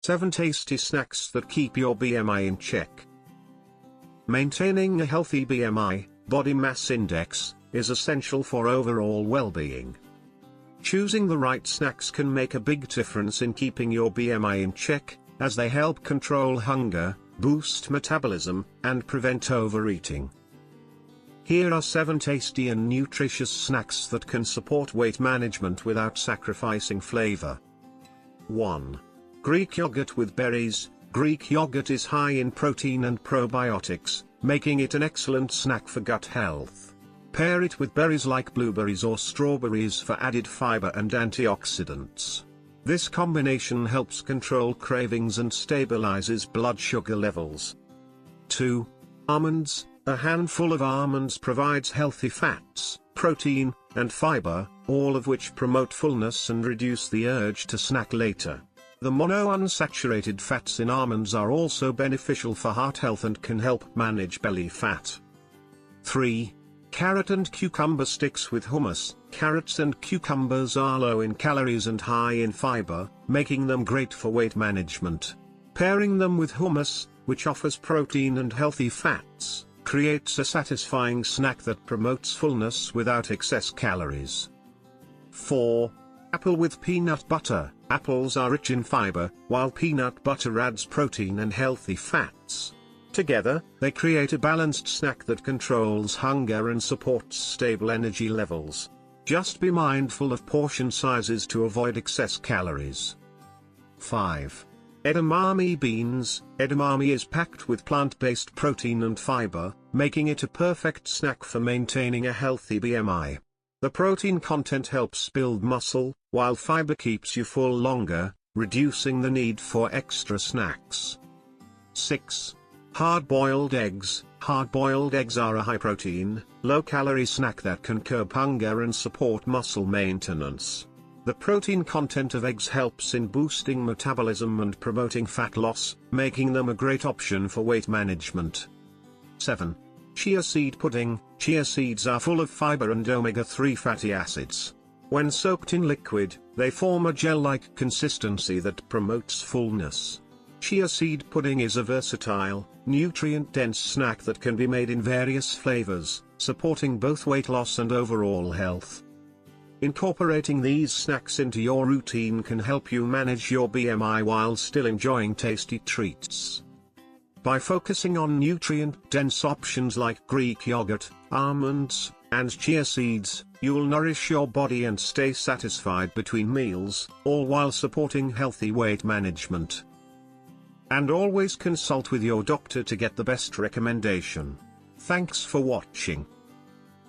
7 tasty snacks that keep your BMI in check. Maintaining a healthy BMI, body mass index, is essential for overall well-being. Choosing the right snacks can make a big difference in keeping your BMI in check, as they help control hunger, boost metabolism, and prevent overeating. Here are 7 tasty and nutritious snacks that can support weight management without sacrificing flavor. 1. Greek yogurt with berries. Greek yogurt is high in protein and probiotics, making it an excellent snack for gut health. Pair it with berries like blueberries or strawberries for added fiber and antioxidants. This combination helps control cravings and stabilizes blood sugar levels. 2. Almonds. A handful of almonds provides healthy fats, protein, and fiber, all of which promote fullness and reduce the urge to snack later. The monounsaturated fats in almonds are also beneficial for heart health and can help manage belly fat. 3. Carrot and cucumber sticks with hummus. Carrots and cucumbers are low in calories and high in fiber, making them great for weight management. Pairing them with hummus, which offers protein and healthy fats, creates a satisfying snack that promotes fullness without excess calories. 4. Apple with peanut butter. Apples are rich in fiber, while peanut butter adds protein and healthy fats. Together, they create a balanced snack that controls hunger and supports stable energy levels. Just be mindful of portion sizes to avoid excess calories. 5. Edamame beans. Edamame is packed with plant-based protein and fiber, making it a perfect snack for maintaining a healthy BMI. The protein content helps build muscle, while fiber keeps you full longer, reducing the need for extra snacks. 6. Hard-boiled eggs. Hard-boiled eggs are a high-protein, low-calorie snack that can curb hunger and support muscle maintenance. The protein content of eggs helps in boosting metabolism and promoting fat loss, making them a great option for weight management. 7. Chia seed pudding. Chia seeds are full of fiber and omega-3 fatty acids. When soaked in liquid, they form a gel-like consistency that promotes fullness. Chia seed pudding is a versatile, nutrient-dense snack that can be made in various flavors, supporting both weight loss and overall health. Incorporating these snacks into your routine can help you manage your BMI while still enjoying tasty treats. By focusing on nutrient-dense options like Greek yogurt, almonds, and chia seeds, you'll nourish your body and stay satisfied between meals, all while supporting healthy weight management. And always consult with your doctor to get the best recommendation. Thanks for watching.